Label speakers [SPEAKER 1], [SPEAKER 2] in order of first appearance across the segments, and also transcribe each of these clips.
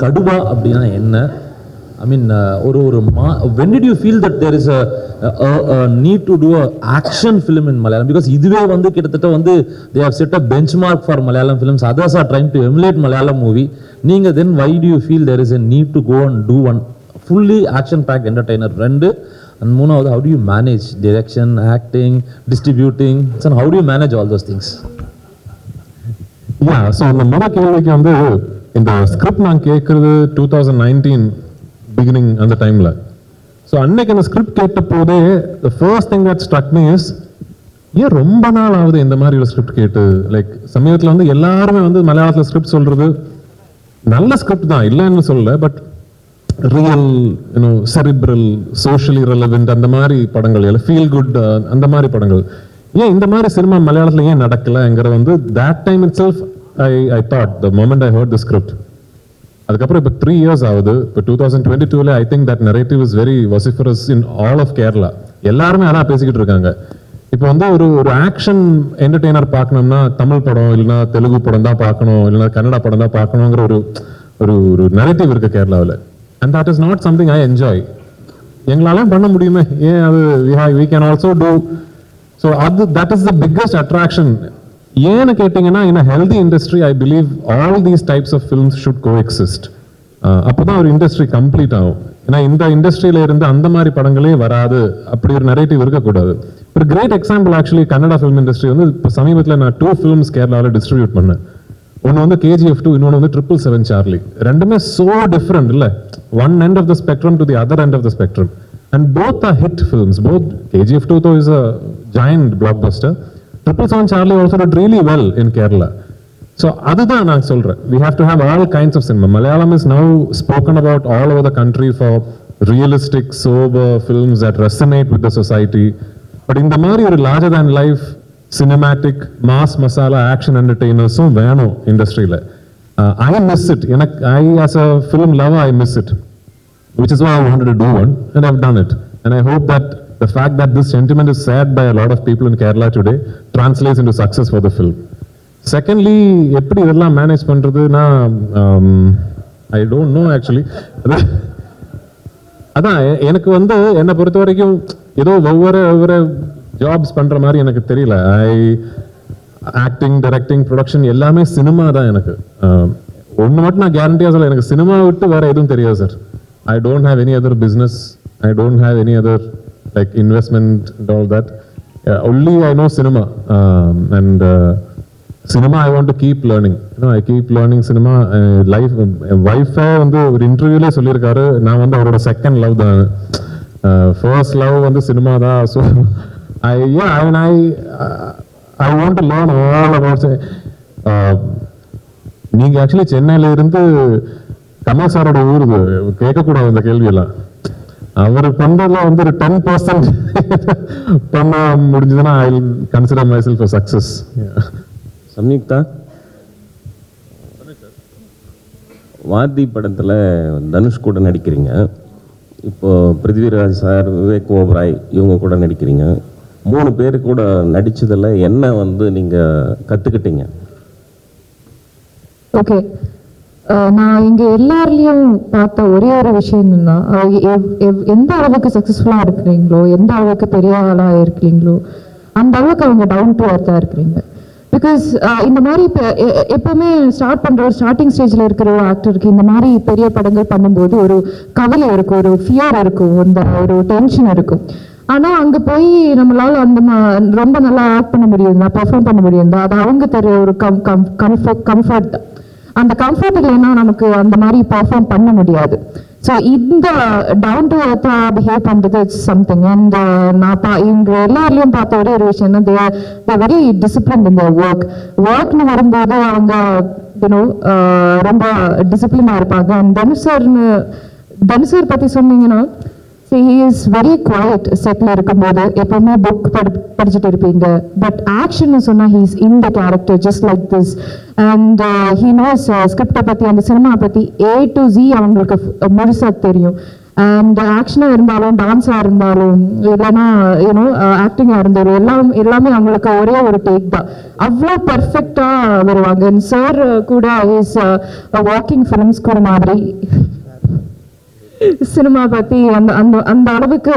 [SPEAKER 1] Kaduva அப்படின்னா என்ன? I mean, when did you feel that there is a need to do an action film in Malayalam? Because இதுவே வந்து கிட்டத்தட்ட வந்து they have set a benchmark for Malayalam films. Others are trying to emulate Malayalam movie. நீங்க then why do you feel there is a need to go and do one fully action-packed entertainer? ரெண்டு and மூணாவது, how do you manage direction, acting, distributing? So how do you manage all those things?
[SPEAKER 2] Yeah, so அந்த முத கேள்விக்கு வந்து இந்த script நான் கேட்கறது 2019 beginning அந்த டைம்ல. ஸோ அன்னைக்கு அந்த ஸ்கிரிப்ட் கேட்ட போதே the first thing that struck me is ஏன் ரொம்ப நாள் ஆகுது இந்த மாதிரி ஒரு ஸ்கிரிப்ட் கேட்டு. லைக் சமயத்தில் வந்து எல்லாருமே வந்து மலையாளத்தில் ஸ்கிரிப்ட் சொல்றது நல்ல ஸ்கிரிப்ட் தான், இல்லைன்னு சொல்லல, but real cerebral socially relevant அந்த மாதிரி படங்கள், இல்லை ஃபீல் குட் அந்த மாதிரி படங்கள். ஏன் இந்த மாதிரி சினிமா மலையாளத்தில் ஏன் நடக்கலைங்கிற வந்து that time itself I thought the moment I heard the script. அதுக்கப்புறம் இப்போ 3 years ஆகுது. இப்போ 2022ல I think that narrative is very vociferous in all of Kerala. எல்லாருமே அதான் பேசிக்கிட்டு இருக்காங்க. இப்போ வந்து ஒரு ஆக்ஷன் என்டர்டெய்னர் பார்க்கணும்னா தமிழ் படம் இல்லைன்னா தெலுங்கு படம் தான் பார்க்கணும், இல்லைன்னா கன்னடா படம் தான் பார்க்கணுங்கிற ஒரு நரேட்டிவ் இருக்கு கேரளாவில். And that is not something I enjoy. எங்களாலும் பண்ண முடியுமே, ஏன் அது we can also do. So that is the biggest attraction. ஏன்னு கேட்டிங்கன்னா in a healthy industry I believe all these types of films should coexist. அப்போதான் ஒரு இண்டஸ்ட்ரி கம்ப்ளீட் ஆகும். ஏன்னா இந்த இண்டஸ்ட்ரியில இருந்து அந்த மாதிரி படங்களே வராது, அப்படி ஒரு நரேட்டிவ் இருக்கக்கூடாது. ஒரு great example actually Kannada film industry வந்து இப்போ சமீபத்தில் நான் 2 ஃபிலிம்ஸ் கேரளாவில் டிஸ்ட்ரிபியூட் பண்ணேன். ஒன்று வந்து KGF 2, இன்னொன்று வந்து 777 சார்லி. ரெண்டுமே so different இல்லை, one end of the spectrum to the other end of the spectrum, and both are hit films. Both KGF 2 though is a giant blockbuster, 777 Charlie also did really well in Kerala. So அதுதான் நான் சொல்றேன், we have to have all kinds of cinema. Malayalam is now spoken about all over the country for realistic, sober films that resonate with the society. But இந்த மாதிரி ஒரு larger than life cinematic mass masala action entertainers-உம் வேணும் இண்டஸ்ட்ரியில். I miss it. I as a film lover I miss it, which is why I wanted to do one, and I've done it. And I hope that the fact that this sentiment is shared by a lot of people in Kerala today translates into success for the film. Secondly, எப்படி இதெல்லாம் manage பண்றதுன்னா I don't know actually. அதான் எனக்கு வந்து என்னை பொறுத்த வரைக்கும் ஏதோ ஒவ்வொரு ஜாப்ஸ் பண்ற மாதிரி எனக்கு தெரியல. ஆக்டிங், டைரக்டிங், ப்ரொடக்ஷன் எல்லாமே சினிமா தான் எனக்கு. ஒன்று மட்டும் நான் கேரண்டியா சொல்ல, எனக்கு சினிமா விட்டு வேற எதுவும் தெரியாது sir. I don't have any other business. I don't have any other like investment and all that. Only I know cinema, and cinema I want to keep learning. I keep learning cinema. Life, wife வந்து ஒரு இன்டர்வியூலே சொல்லியிருக்காரு, நான் வந்து அவரோட second love தான், first love வந்து cinema தான். So I want to learn all about. நீங்க ஆக்சுவலி சென்னையில இருந்து கமல் சாரோட ஊருக்கு கேட்கக்கூடாது இந்த கேள்வியெல்லாம். அவர் பண்றதுல வந்து ஒரு 10% பண்ண முடிஞ்சதுன்னா I will consider my self a success.
[SPEAKER 3] Samyuktha, வாதி படத்தில் தனுஷ் கூட நடிக்கிறீங்க. இப்போ பிருத்விராஜ் சார், விவேக் ஓபராய் இவங்க கூட நடிக்கிறீங்க. 3 பேர் கூட நடிச்சதில் என்ன வந்து நீங்கள் கற்றுக்கிட்டீங்க?
[SPEAKER 4] ஓகே, நான் இங்கே எல்லாருலேயும் பார்த்த ஒரே ஒரு விஷயம் என்னன்னா, எந்த அளவுக்கு சக்ஸஸ்ஃபுல்லாக இருக்கிறீங்களோ, எந்த அளவுக்கு பெரிய ஆளாக இருக்கிறீங்களோ, அந்த அளவுக்கு அவங்க டவுன் டு அர்த்தாக இருக்கிறீங்க. பிகாஸ் இந்த மாதிரி இப்போ எப்போவுமே ஸ்டார்டிங் ஸ்டேஜில் இருக்கிற ஒரு ஆக்டருக்கு இந்த மாதிரி பெரிய படங்கள் பண்ணும்போது ஒரு கவலை இருக்கும், ஒரு ஃபியர் இருக்கும், ஒரு டென்ஷன் இருக்கும். ஆனால் அங்கே போய் நம்மளால் ரொம்ப நல்லா ஆக்ட் பண்ண முடியுதா, பெர்ஃபார்ம் பண்ண முடியுதா, அது அவங்க தர ஒரு கம்ஃபர்ட். அந்த கம்ஃபர்ட் இல்லைன்னா நமக்கு அந்த மாதிரி பெர்ஃபார்ம் பண்ண முடியாது. ஸோ இந்த டவுன் டு எர்த்தாக பிஹேவ் பண்ணுறது இட்ஸ் சம்திங். அண்ட் நான் இங்கே எல்லாருலேயும் பார்த்த ஒரே ஒரு விஷயம் தான், தே வெரி டிசிப்ளின் இந்த ஒர்க்னு வரும்போது அவங்க ரொம்ப டிசிப்ளினாக இருப்பாங்க. அண்ட் தனுஷ் சார் பற்றி சொன்னீங்கன்னா, he is very quiet settle இருக்கும்போது. எப்பவுமே புக் படிச்சுட்டு இருப்பீங்க, பட் ஆக்ஷன் சொன்னா he is in the character just like this, and he knows ஸ்கிரிப்டை பற்றி, அந்த சினிமா பற்றி A to Z அவங்களுக்கு முழுசா தெரியும். அண்ட் ஆக்ஷனாக இருந்தாலும் டான்ஸாக இருந்தாலும் இல்லைன்னா யூனோ ஆக்டிங்காக இருந்தாலும் எல்லாமே அவங்களுக்கு ஒரே ஒரு டேக் தான். அவ்வளோ பர்ஃபெக்டாக வருவாங்க. சார் கூட இஸ் வாக்கிங் ஃபிலிம்ஸ் கூட மாதிரி சினிமா பற்றி அந்த அளவுக்கு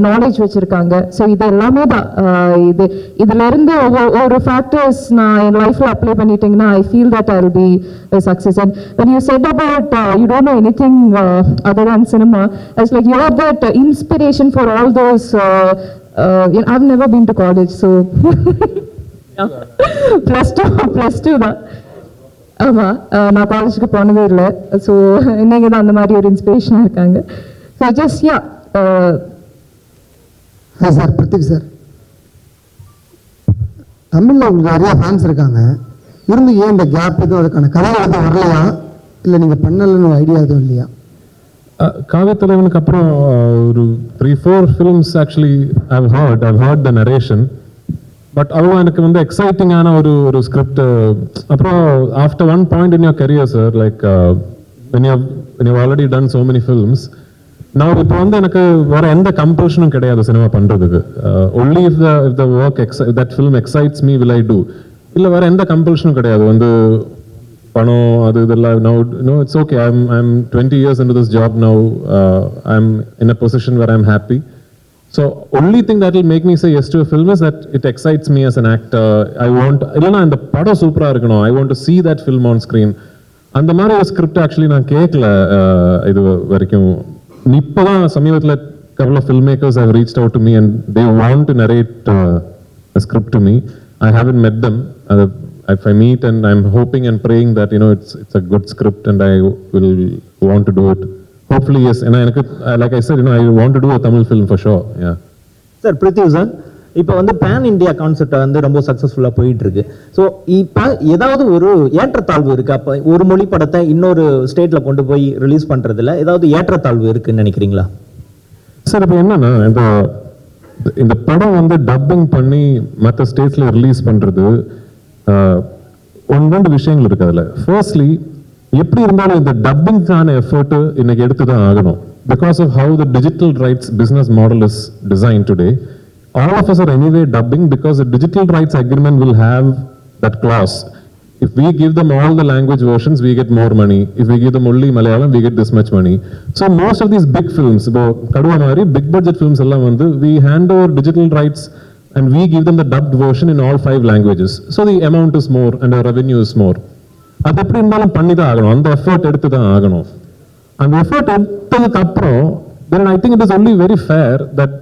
[SPEAKER 4] நாலேஜ் வச்சுருக்காங்க. ஸோ இது எல்லாமே தான். இதுலேருந்து ஒரு ஃபேக்டர்ஸ் நான் என் லைஃப்பில் அப்ளை பண்ணிட்டீங்கன்னா I feel that I will be success. And when you said about you don't know anything other than cinema, it's like you are that inspiration for all those I've never been to college, so plus 2 தான். ஆமாம், நான் காலேஜுக்கு போனதே இல்லை. So நீங்கள் தான் அந்த மாதிரி ஒரு இன்ஸ்பிரேஷனாக இருக்காங்க. So just yeah.
[SPEAKER 5] Hi sir, Prithvi sir. தமிழில் உங்களுக்கு நிறையா ஃபேன்ஸ் இருக்காங்க, இருந்து ஏன் இந்த கேப் எதுவும் அதுக்கான கதை எதுவும் வரலையா, இல்லை நீங்கள் பண்ணலன்னு ஒரு ஐடியா எதுவும் இல்லையா?
[SPEAKER 2] காவியத்தலைவனுக்கு அப்புறம் ஒரு 3-4 films actually I've heard the narration. But அவ்வளோ எனக்கு வந்து எக்ஸைட்டிங்கான ஒரு ஸ்கிரிப்ட். அப்புறம் after one point in your career sir, like when you've already done so many films, நான் இப்போ வந்து எனக்கு வேற எந்த கம்பல்ஷனும் கிடையாது சினிமா பண்ணுறதுக்கு. only if the work that film excites me will I do. இல்லை வேற எந்த கம்பல்ஷனும் கிடையாது. வந்து பணம் அது இதெல்லாம் no, it's okay. I'm 20 years into this job now. I'm in a position where I'm happy. So only thing that will make me say yes to a film is that it excites me as an actor. I want இல்லைனா இந்த படம் சூப்பராக இருக்கணும், I want to see that film on screen. அந்த மாதிரி ஒரு script actually நான் கேட்கல இது வரைக்கும். இப்போ தான் சமீபத்தில் couple of filmmakers have reached out to me and they want to narrate a script to me. I haven't met them. If I meet, and I'm hoping and praying that it's a good script and I will want to do it. Hopefully yes. And like I said, I want to do a Tamil film for sure. Yeah.
[SPEAKER 6] Sir, Prithviraj sir, இப்போ வந்து pan India concept வந்து ரொம்ப சக்ஸஸ்ஃபுல்லாக போயிட்டு இருக்கு. So இப்போ ஏதாவது ஒரு ஏற்றத்தாழ்வு இருக்கு? அப்போ ஒரு மொழி படத்தை இன்னொரு ஸ்டேட்ல கொண்டு போய் ரிலீஸ் பண்றதுல ஏதாவது ஏற்றத்தாழ்வு இருக்குன்னு நினைக்கிறீங்களா?
[SPEAKER 2] சார் இப்போ என்னன்னா, இந்த படம் வந்து டப்பிங் பண்ணி மற்ற ஸ்டேட்ஸ்ல ரிலீஸ் பண்றது ஒன்று விஷயங்கள் இருக்கு அதில். ஃபர்ஸ்ட்லி, எப்படி இருந்தாலும் இந்த டப்பிங்கான எஃபர்ட் இன்னைக்கு எடுத்து தான் ஆகணும். Because of how the digital rights business model is design today, all of us are anyway dubbing because the digital rights agreement will have that clause. If we give them all the language versions, we get more money. If we give them only Malayalam, we get this much money. So most of these big films, Kaduva mari big budget films ellam vandu we hand over digital rights and we give them the dubbed version in all 5 languages. So the amount is more and our revenue is more. அது எப்படி இருந்தாலும் பண்ணி தான் ஆகணும், அந்த effort எடுத்து தான் ஆகணும். அந்த எஃபர்ட் எடுத்ததுக்கு அப்புறம் then I think it is only very fair that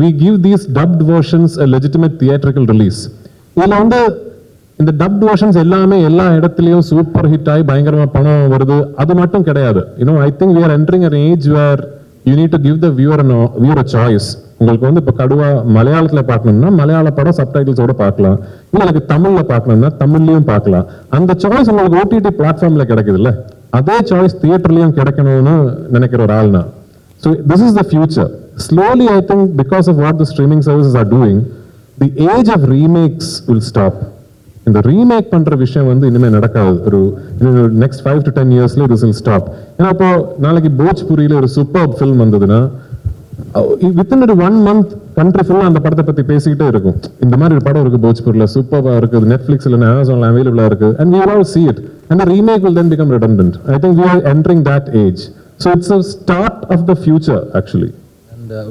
[SPEAKER 2] we give these dubbed versions a legitimate theatrical release. இதுல வந்து இந்த dubbed versions எல்லாமே எல்லா இடத்துலயும் சூப்பர் ஹிட் ஆகி பயங்கரமா பணம் வருது அது மட்டும் கிடையாது. I think we are entering an age where you need to give the viewer a choice. உங்களுக்கு வந்து இப்போ கடுவா மலையாளத்தில் பார்க்கணும்னா மலையாள படம் சப்டைட்டில்ஸோட பார்க்கலாம், இல்லை எனக்கு தமிழ்ல பார்க்கணும்னா தமிழ்லையும் பார்க்கலாம். அந்த சாய்ஸ் உங்களுக்கு ஓடிடி பிளாட்ஃபார்ம்ல கிடைக்குது இல்ல, அதே சாய்ஸ் தியேட்டர்லயும் கிடைக்கணும்னு நினைக்கிற ஒரு ஆள்னா. So this is the future. Slowly, I think, because of what the streaming services are doing, the age of remakes will stop. இந்த ரீமேக் பண்ற விஷயம் வந்து இனிமே நடக்காது. ஒரு next 5 to 10 yearsல this will stop. ஏன்னா இப்போ நாளைக்கு போஜ்புரியில ஒரு சூப்பர் ஃபில்ம் வந்ததுன்னா வித்தின் ஒரு 1 month கண்ட்ரி ஃபுல்லா அந்த படத்தை பத்தி பேசிக்கிட்டே இருக்கும். இந்த மாதிரி ஒரு படம் இருக்கு போஜ்பூர்ல, சூப்பரா இருக்கு, நெட்ஃபிளிக்ஸ்ல அமேசான்ல அவைலபிளா இருக்கு, and we will all see it, and the remake will then become redundant. I think we are entering that age. So it's a start of the future actually.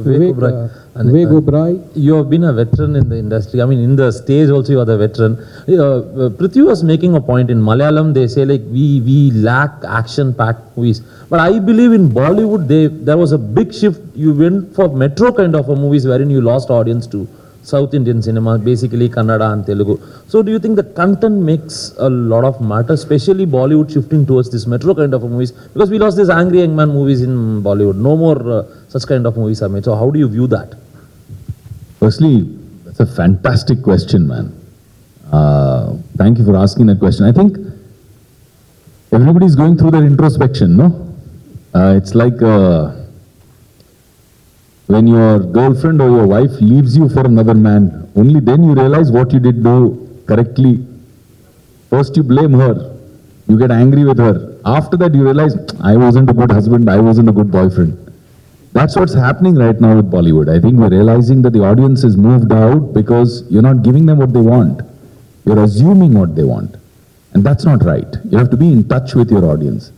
[SPEAKER 1] Vivek Oberoi, you have been a veteran in the industry. I mean, in the stage also you are the veteran. Prithvi was making a point. In Malayalam, they say like we lack action-packed movies. But I believe in Bollywood, there was a big shift. You went for metro kind of a movies wherein you lost audience to South Indian cinema, basically Kannada and Telugu. So do you think the content makes a lot of matter, especially Bollywood shifting towards this metro kind of movies? Because we lost this Angry Young Man movies in Bollywood. No more such kind of movies are made. So how do you view that?
[SPEAKER 7] Firstly, that's a fantastic question, man. Thank you for asking that question. I think everybody is going through their introspection, no? It's like when your girlfriend or your wife leaves you for another man, only then you realize what you did do correctly. First you blame her, you get angry with her. After that you realize, I wasn't a good husband, I wasn't a good boyfriend. That's what's happening right now with Bollywood. I think we're realizing that the audience is moved out because you're not giving them what they want. You're assuming what they want. And that's not right. You have to be in touch with your audience.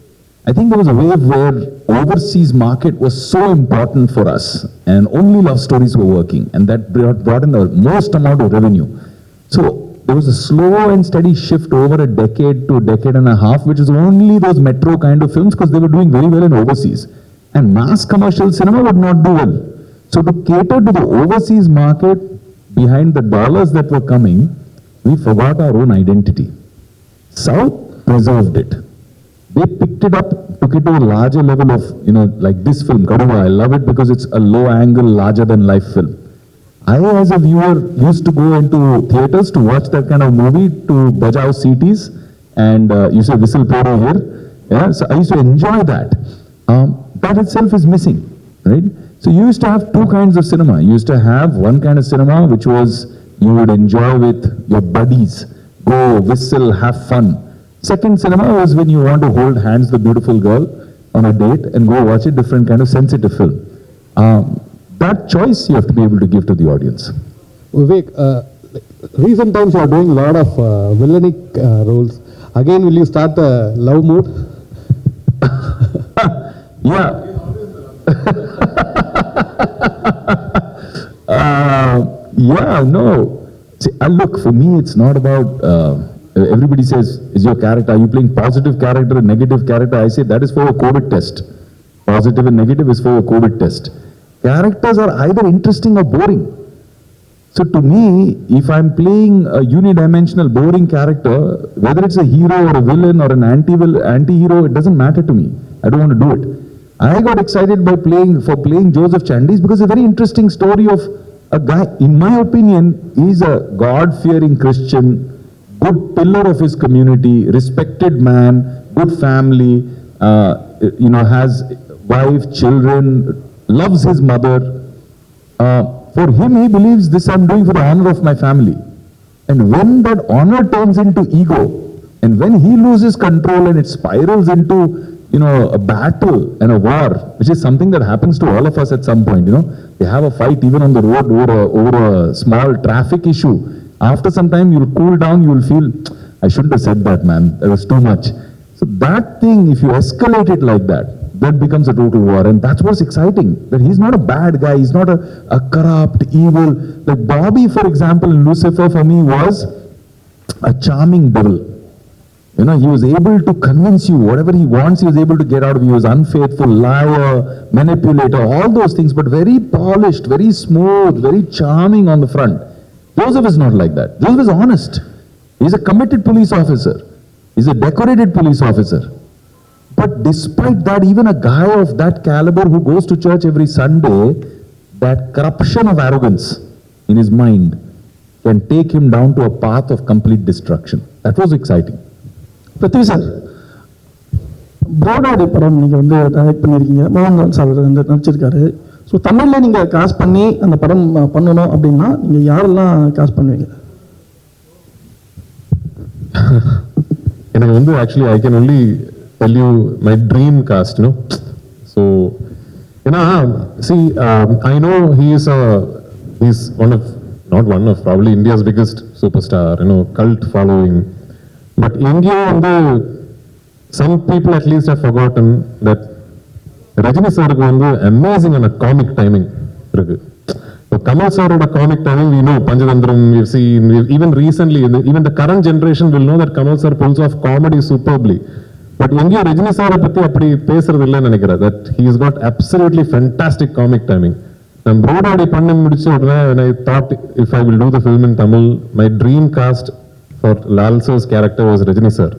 [SPEAKER 7] I think there was a wave where overseas market was so important for us and only love stories were working, and that brought in the most amount of revenue. So there was a slow and steady shift over a decade to a decade and a half, which is only those metro kind of films because they were doing very well in overseas. And mass commercial cinema would not do well. So to cater to the overseas market, behind the dollars that were coming, we forgot our own identity. South preserved it. They picked it up, took it to a larger level of, like this film, Kaduva. I love it because it's a low angle, larger than life film. I, as a viewer, used to go into theaters to watch that kind of movie, to bajao CTs, and you say whistle poro here. Yeah, so I used to enjoy that. That itself is missing, right? So you used to have two kinds of cinema. You used to have one kind of cinema which was you would enjoy with your buddies, go whistle, have fun. Second cinema was when you want to hold hands with a beautiful girl on a date and go watch a different kind of sensitive film. That choice you have to be able to give to the audience.
[SPEAKER 8] Vivek, recent times you are doing a lot of villainic roles. Again, will you start the love mood?
[SPEAKER 7] Yeah. Yeah, no. See, look, for me, it's not about, everybody says, is your character, are you playing positive character or negative character? I say that is for a COVID test. Positive and negative is for a COVID test. Characters are either interesting or boring. So to me, if I'm playing a unidimensional boring character, whether it's a hero or a villain or an anti-hero, it doesn't matter to me. I don't want to do it. I got excited by playing Joseph Chandis because it's a very interesting story of a guy, in my opinion, he's a God-fearing Christian, good pillar of his community, respected man, good family, has wife, children, loves his mother. For him, he believes this I'm doing for the honor of my family. And when that honor turns into ego, and when he loses control and it spirals into, a battle and a war, which is something that happens to all of us at some point, They have a fight even on the road over a small traffic issue. After some time, you'll cool down, you'll feel, I shouldn't have said that, man. That was too much. So that thing, if you escalate it like that becomes a total war. And that's what's exciting, that he's not a bad guy. He's not a corrupt, evil. Like Bobby, for example, in Lucifer, for me, was a charming devil. He was able to convince you whatever he wants, he was able to get out of you. He was unfaithful, liar, manipulator, all those things, but very polished, very smooth, very charming on the front. Joseph is not like that. Joseph is honest. He's a committed police officer. He's a decorated police officer. But despite that, even a guy of that caliber who goes to church every Sunday, that corruption of arrogance in his mind can take him down to a path of complete destruction. That was exciting.
[SPEAKER 9] Prithvi sir, போடாடி படம் நீங்கள் வந்து direct பண்ணியிருக்கீங்க, Mohanlal sir வந்து நடிச்சிருக்காரு. So தமிழில் நீங்கள் cost பண்ணி அந்த படம் பண்ணணும் அப்படின்னா நீங்கள் யாரெல்லாம் காஸ்ட் பண்ணுவீங்க?
[SPEAKER 2] எனக்கு வந்து actually I can only tell you my dream cast, So, I know he's probably India's biggest superstar, cult following. But India, some people at least have forgotten that Rajini sir is amazing on a comic timing. So Kamal sir on a comic timing, we know Panjatantram, we've seen, even recently, even the current generation will know that Kamal sir pulls off comedy superbly. But India, Rajini sir patti appadi pesradilla nenikira, that he's got absolutely fantastic comic timing. I'm broadly panna mudicha udane, when I thought if I will do the film in Tamil, my dream cast for Lal sir's character was Rajini sir.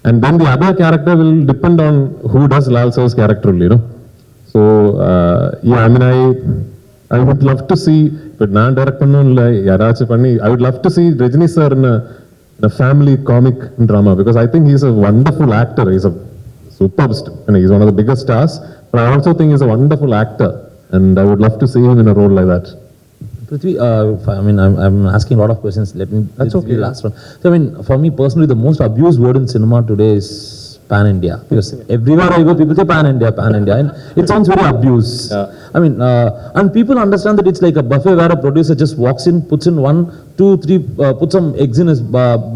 [SPEAKER 2] And then the other character will depend on who does Lal sir's character only, So, I would love to see, but naan direct pannunilla, yarachu panni, I would love to see Rajini sir in a family comic drama, because I think he's a wonderful actor. He's a superb, he's one of the biggest stars, but I also think he's a wonderful actor, and I would love to see him in a role like that.
[SPEAKER 1] Prithvi, I'm asking a lot of questions. Let me. That's okay. Last one. So, for me personally, the most abused word in cinema today is pan India, because everywhere I go people say pan India, and it sounds very abuse. I mean, and people understand that it's like a buffet where a producer just walks in, puts in 1, 2, 3, puts some eggs in his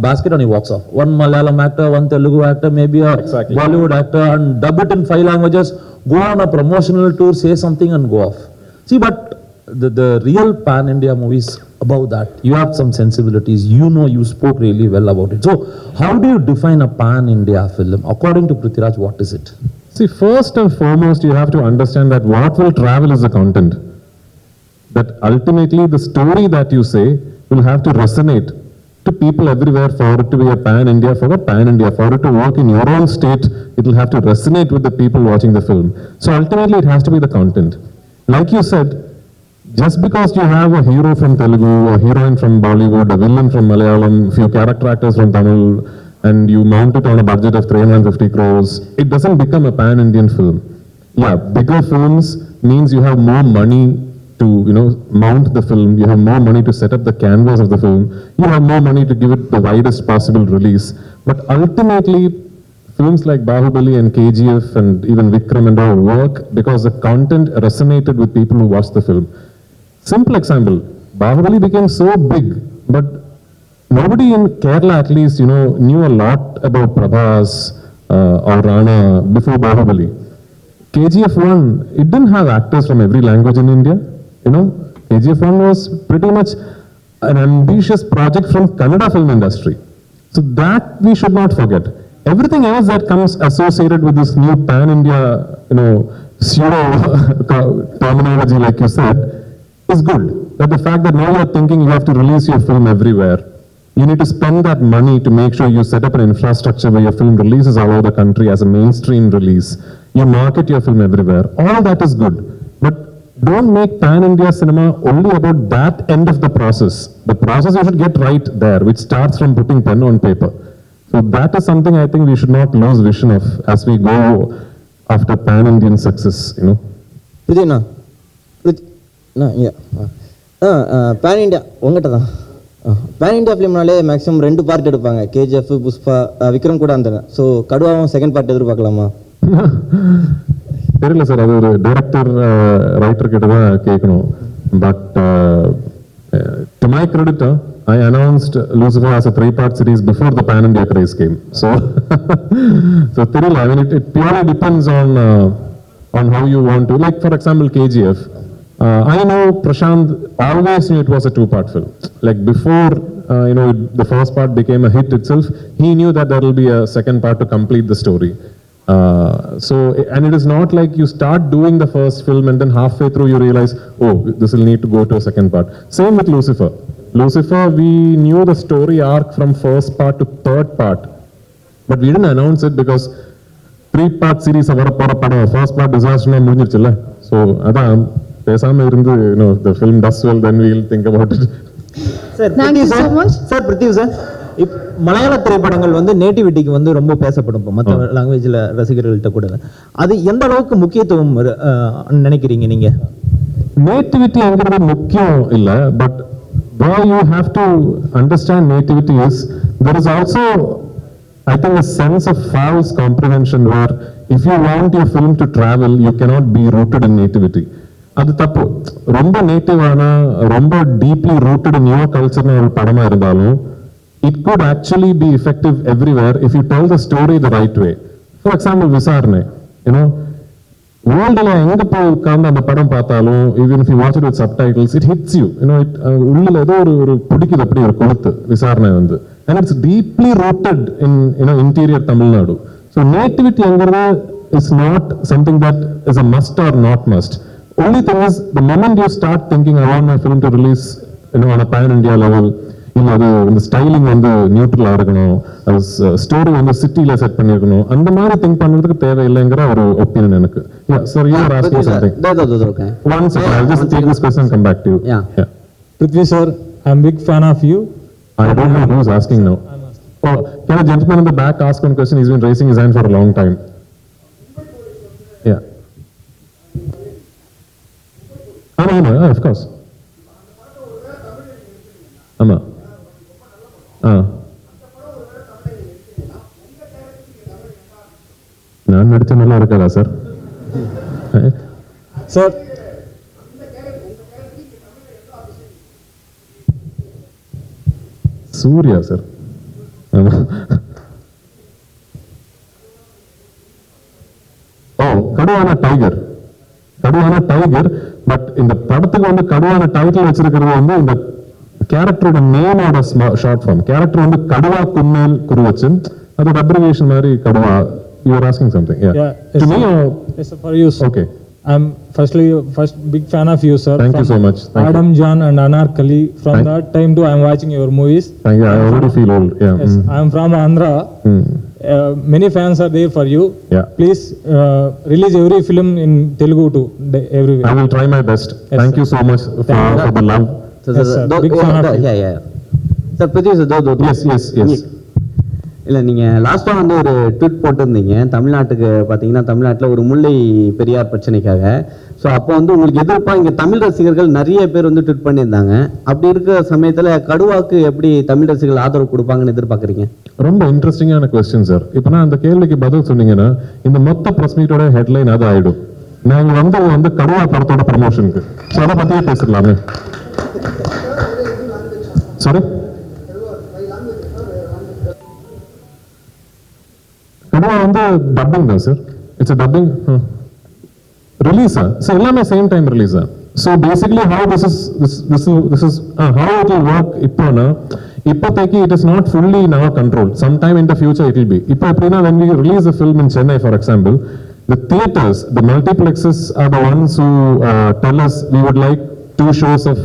[SPEAKER 1] basket and he walks off. One Malayalam actor, one Telugu actor, maybe a Bollywood actor, and dub it in 5 languages, go on a promotional tour, say something and go off. See, but the real pan India movies, above that, you have some sensibilities, you spoke really well about it. So how do you define a pan India film? According to Prithviraj, what is it?
[SPEAKER 2] See, first and foremost, you have to understand that what will travel is the content. That ultimately the story that you say will have to resonate to people everywhere for it to be a pan India, for it to work in your own state, it will have to resonate with the people watching the film. So ultimately it has to be the content. Like you said, just because you have a hero from Telugu, a heroine from Bollywood, a villain from Malayalam, few character actors from Tamil, and you mount it on a budget of 350 crores, it doesn't become a pan-Indian film. Yeah, bigger films means you have more money to, mount the film, you have more money to set up the canvas of the film, you have more money to give it the widest possible release. But ultimately, films like Bahubali and KGF and even Vikram and all work because the content resonated with people who watched the film. Simple example, Bahubali became so big, but nobody in Kerala at least, knew a lot about Prabhas or Rana before Bahubali. KGF 1, it didn't have actors from every language in India, KGF 1 was pretty much an ambitious project from Kannada film industry. So that we should not forget. Everything else that comes associated with this new pan-India, pseudo terminology like you said, is good. But the fact that now you're thinking you have to release your film everywhere, you need to spend that money to make sure you set up an infrastructure where your film releases all over the country as a mainstream release. You market your film everywhere. All that is good. But don't make pan-India cinema only about that end of the process. The process you should get right there, which starts from putting pen on paper. So that is something I think we should not lose vision of as we go after pan-Indian success,
[SPEAKER 10] pan India உங்கள்கிட்ட தான் pan India ஃபிலிம்னாலே maximum 2 part எடுப்பாங்க, KGF, Pushpa, Vikram கூட அந்த. ஸோ கடுவாவும் second part எதிர்பார்க்கலாமா?
[SPEAKER 2] தெரியல சார், அது ஒரு டைரக்டர் ரைட்டர் கிட்ட தான் கேட்கணும். But to my credit, I announced Lucifer as a 3-part series before the Pan India craze came. So, I mean, it purely depends on how you want to. Like, for example, KGF. I know Prashant always knew it was a 2-part film. Like before, the first part became a hit itself, he knew that there will be a second part to complete the story. And it is not like you start doing the first film and then halfway through you realize, oh, this will need to go to a second part. Same with Lucifer. Lucifer, we knew the story arc from first part to third part, but we didn't announce it because 3-part series first part disaster முடிஞ்சிருச்சுல்ல. So அதான் பேசாம இருந்து, the film does well, then we'll think about it.
[SPEAKER 6] Sir,
[SPEAKER 4] Thank you so much.
[SPEAKER 6] Sir Prithvi sir, மலையாள திரைப்படங்கள் நேட்டிவிட்டிக்கு ரொம்ப பேசப்படும் மற்ற லாங்குவேஜ்ல ரசிகர்கள்ட்ட கூட. அது எந்த அளவுக்கு முக்கியத்துவம் நினைக்கிறீங்க நீங்க?
[SPEAKER 2] நேட்டிவிட்டிங்கிறது முக்கியம் இல்ல, but where you have to understand nativity is there is also, I think, a sense of false comprehension where if you want your film to travel, you cannot be rooted in nativity. அது தப்பு. ரொம்ப நேட்டிவான, ரொம்ப deeply rooted in your கல்ச்சர்னு ஒரு படமா இருந்தாலும் it could actually be effective everywhere if you tell the story the right way. For example, விசாரணை, வேர்ல்டுல எங்க போய் உட்கார்ந்து அந்த படம் பார்த்தாலும், even if you watch it with subtitles, it hits you. உள்ள ஏதோ ஒரு பிடிக்குது, அப்படி ஒரு கொளுத்து விசாரணை and it's deeply rooted in interior Tamil Nadu. So nativity angrada is not something that is a must or not must. Only thing is, the moment you start thinking I want my film to release on a pan India level, இந்த styling நியூட்ரலா இருக்கணும், story சிட்டில set பண்ணிருக்கணும், அந்த மாதிரி think பண்றதுக்கு தேவையில்லைங்கிற ஒரு opinion எனக்கு. Sir, you are asking something.
[SPEAKER 10] Okay.
[SPEAKER 2] One second, I'll just take this question and come back to you.
[SPEAKER 10] Yeah.
[SPEAKER 11] Prithvi sir, I'm big fan of you.
[SPEAKER 2] I don't know who's asking now. Oh, can a gentleman in the back ask one question? He's been raising his hand for a long time. Yeah. No, of course. Amma. இருக்காதா sir?
[SPEAKER 11] Sir
[SPEAKER 2] Suriya sir. Oh, கடுவான tiger. கடுவான tiger. But இந்த படத்துக்கு வந்து கடுவான title வச்சிருக்கிறது வந்து இந்த கேரக்டரோட நேமோட ஷார்ட் ஃபார்ம். கேரக்டர் வந்து கடுவா குன்னேல் குருவச்சன். அதோட அப்ரிவியேஷன் மாதிரி Kathua. You are asking something. Yeah. To me or?
[SPEAKER 11] Yes, sir, for you, sir.
[SPEAKER 2] Okay.
[SPEAKER 11] I'm first big fan of you, sir.
[SPEAKER 2] Thank you so much. Thank
[SPEAKER 11] Adam, John and Anarkali. From that time to I'm watching your movies.
[SPEAKER 2] Thank you. I already feel old. Yeah.
[SPEAKER 11] Yes, I'm from Andhra. Many fans are there for you.
[SPEAKER 2] Yeah.
[SPEAKER 11] Please release every film in Telugu too, everywhere.
[SPEAKER 2] I will try my best.
[SPEAKER 11] Yes,
[SPEAKER 2] Thank
[SPEAKER 11] sir.
[SPEAKER 2] you so much for the love.
[SPEAKER 11] Yes, sir. Big fan of you.
[SPEAKER 10] Sir Pradeep sir
[SPEAKER 2] Yes.
[SPEAKER 10] இல்லை நீங்கள் லாஸ்ட்டாக வந்து ஒரு tweet போட்டிருந்தீங்க தமிழ்நாட்டுக்கு. பார்த்தீங்கன்னா தமிழ்நாட்டில் ஒரு முல்லை பெரியார் பிரச்சனைக்காக. ஸோ அப்போ வந்து உங்களுக்கு எதிர்ப்பாக இங்கே தமிழ் ரசிகர்கள் நிறைய பேர் வந்து ட்வீட் பண்ணியிருந்தாங்க. அப்படி இருக்கிற சமயத்தில் கடுவாக்கு எப்படி தமிழ் ரசிகர்கள் ஆதரவு கொடுப்பாங்கன்னு எதிர்பார்க்குறீங்க?
[SPEAKER 2] ரொம்ப இன்ட்ரெஸ்டிங்கான கொஸ்டின் சார். இப்போ நான் அந்த கேள்விக்கு பதில் சொன்னீங்கன்னா இந்த மொத்த பிரஸ் மீட்டோட ஹெட்லைன் அது ஆயிடும். நாங்கள் வந்து கடுவா படத்தோட ப்ரமோஷனுக்கு. ஸோ அதை பற்றியே பேசிடலாமே. சாரி, கடுவா வந்து டப்பிங் தான் சார். இட்ஸ் டப்பிங் ரிலீஸா? ஸோ எல்லாமே சேம் டைம் ரிலீஸா? So basically how this is how it will work. இப்போனா இப்போதைக்கு it is not fully in our control. Some time in the future it will be. இப்போ எப்படின்னா when we release a film in Chennai, for example, the theaters, the multiplexes are the ones who tell us we would like 2 shows of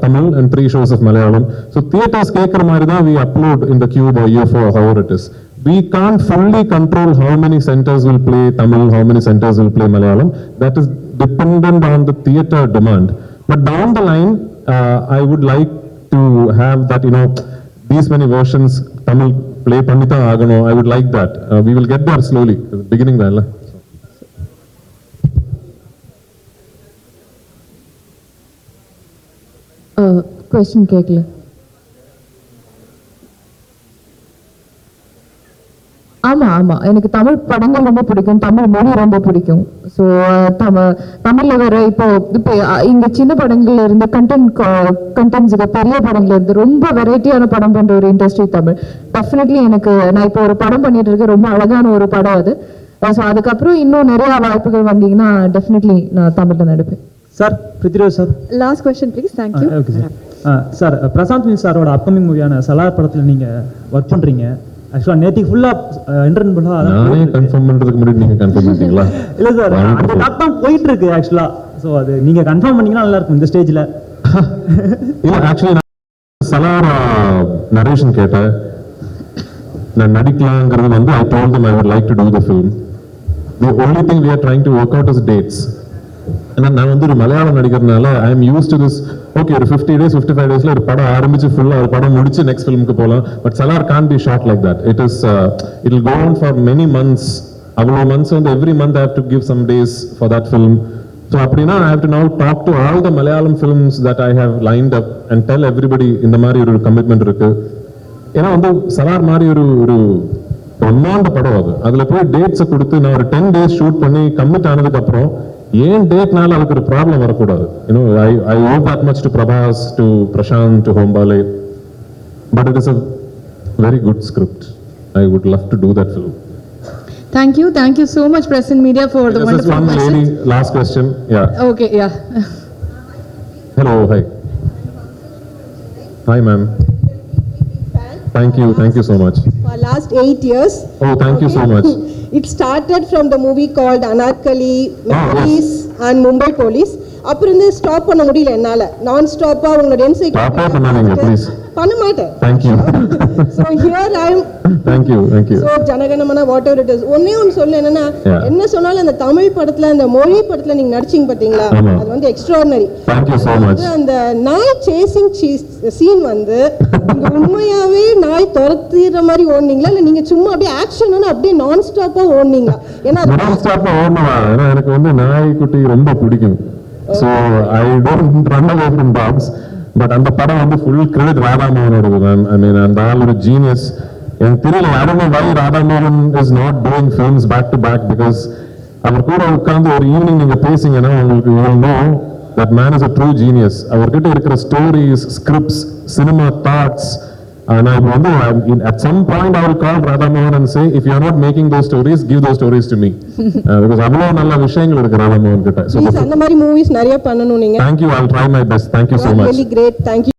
[SPEAKER 2] Tamil and 3 shows of Malayalam. So theaters கேட்குற மாதிரி தான் we upload in the Cube or UFO or however it is. We can't fully control how many centers will play Tamil, how many centers will play Malayalam. That is dependent on the theater demand. But down the line, I would like to have that, these many versions Tamil play pannitha agano. I would like that. We will get there slowly. Beginning there.
[SPEAKER 4] Question கேட்கல. ஆமாம் எனக்கு தமிழ் படங்கள் ரொம்ப பிடிக்கும், தமிழ் மொழி ரொம்ப பிடிக்கும். So தமிழில் வர இப்போ இங்கே சின்ன படங்கள்ல இருந்து கண்டென்ட்ஸுக்கு பெரிய படங்கள்ல இருந்து ரொம்ப வெரைட்டியான படம் பண்ணுற ஒரு இண்டஸ்ட்ரி தமிழ். டெஃபினெட்லி நான் இப்போ ஒரு படம் பண்ணிட்டு இருக்கேன், ரொம்ப அழகான ஒரு படம் அது. ஸோ அதுக்கப்புறம் இன்னும் நிறைய வாய்ப்புகள் வந்தீங்கன்னா டெஃபினெட்லி நான் தமிழில் நடிப்பேன்.
[SPEAKER 6] Sir Prithviraj sir,
[SPEAKER 12] last question please. Thank you.
[SPEAKER 6] Okay sir. Sir Prashanth Neel சாரோட அப்கமிங் மூவியான சலார் படத்தில் நீங்கள் ஒர்க் பண்ணுறீங்க. ஆக்சுவலாக நேற்றுக்கு ஃபுல்லாக இன்டர்வியூ
[SPEAKER 2] நானே கன்ஃபார்ம் பண்ணுறதுக்கு முன்னாடி நீங்கள் கன்ஃபார்ம் பண்ணிட்டீங்களா?
[SPEAKER 6] இல்லை சார், அந்த டாக் தான் போயிட்டு இருக்கு ஆக்சுவலாக. ஸோ அது நீங்கள் கன்ஃபார்ம் பண்ணீங்கன்னா நல்லா இருக்கும் இந்த ஸ்டேஜில்.
[SPEAKER 2] இல்லை ஆக்சுவலி நான் சலார் நரேஷன் கேட்டேன், நான் நடிக்கலாங்கிறது வந்து I told them I would like to do the film. The only thing we are trying to work out is dates. ஏன்னா நான் வந்து ஒரு மலையாளம் நடிக்கிறதுனால I am used to this. Okay, ஒரு 50 days 55 daysல ஒரு படம் ஆரம்பிச்சு ஃபுல்லாக ஒரு படம் முடிச்சு நெக்ஸ்ட் ஃபிலிமுக்கு போகலாம். But Salaar can be shot like that. It will go on for many months. அவ்வளோ மந்த்ஸ் வந்து every month I have to give some days for that film. So அப்படின்னா I have to now talk to all the Malayalam films that I have lined up and tell everybody இந்த மாதிரி ஒரு commitment இருக்கு. ஏன்னா வந்து சலார் மாதிரி ஒரு பிரம்மாண்ட படம் அது. அதில் போய் டேட்ஸை கொடுத்து நான் ஒரு 10 days ஷூட் பண்ணி கமிட் ஆனதுக்கு அப்புறம் ஏன் டேட்னால அதுக்கு ஒரு ப்ராப்ளம் வரக்கூடாது. I owe that much to Prabhas, to Prashant, to Hombale, but it is a very good script. I would love to do that film.
[SPEAKER 12] Thank you so much, press and media, for the wonderful
[SPEAKER 2] one
[SPEAKER 12] questions.
[SPEAKER 2] lady, last question. Yeah.
[SPEAKER 12] Okay, yeah.
[SPEAKER 2] Hello, hi ma'am. Thank you so much.
[SPEAKER 13] For last 8 years.
[SPEAKER 2] Oh, thank you so much.
[SPEAKER 13] It started from the movie called Anarkali, Memories and Mumbai Police. அப்புறம் வந்து stop பண்ண முடியல என்னால. நான் ஸ்டாப்பா உங்களோட
[SPEAKER 2] encyclopedia பண்ணாதீங்க please.
[SPEAKER 13] பண்ண மாட்டேன்.
[SPEAKER 2] Thank you.
[SPEAKER 13] So here I am.
[SPEAKER 2] Thank you.
[SPEAKER 13] So Jana Gana Mana whatever it is. ஒண்ணே ஒன்னு சொல்ல என்னன்னா, என்ன சொன்னாலும் அந்த தமிழ் படத்துல அந்த மொழி படத்துல நீங்க நடிச்சீங்க பாத்தீங்களா, அது வந்து extraordinary.
[SPEAKER 2] Thank you so much.
[SPEAKER 13] அந்த நாய் சேசிங் சீன் வந்து நீங்க உண்மையாவே நாய் துரத்துற மாதிரி ஓடுனீங்களா இல்ல நீங்க சும்மா அப்படியே ஆக்ஷன் அப்படியே நான் ஸ்டாப்பா ஓடுனீங்களா? ஏன்னா
[SPEAKER 2] நான் ஸ்டாப்பா ஓடுனவா? ஏன்னா எனக்கு வந்து நாய்க்குட்டி ரொம்ப பிடிக்கும். So I don't run away from dogs. But அந்த படம் வந்து ஃபுல் கிரெடிட் ராதாமோகனோடது மேம். ஐ மீன் அந்த ஆள் ஒரு ஜீனியஸ். எனக்கு தெரியல, I don't know why Radhamohan is not doing films back to back, because அவர் கூட உட்கார்ந்து ஒரு ஈவினிங் நீங்க பேசிங்கன்னா உங்களுக்கு know that man is a true genius. அவர்கிட்ட இருக்கிற ஸ்டோரிஸ், ஸ்கிரிப்ட்ஸ், சினிமா தாட்ஸ், நான் இப்போ வந்து at some point I will call Radhamohan and say, if you are not making those stories, give those stories to me. Because அவ்வளோ நல்ல விஷயங்கள் இருக்கு Radhamohan கிட்ட.
[SPEAKER 13] Please அந்த மாதிரி மூவிஸ் நிறைய பண்ணணும் நீங்க.
[SPEAKER 2] Thank you, I'll try my best. Thank you so much.
[SPEAKER 13] Really great. Thank you.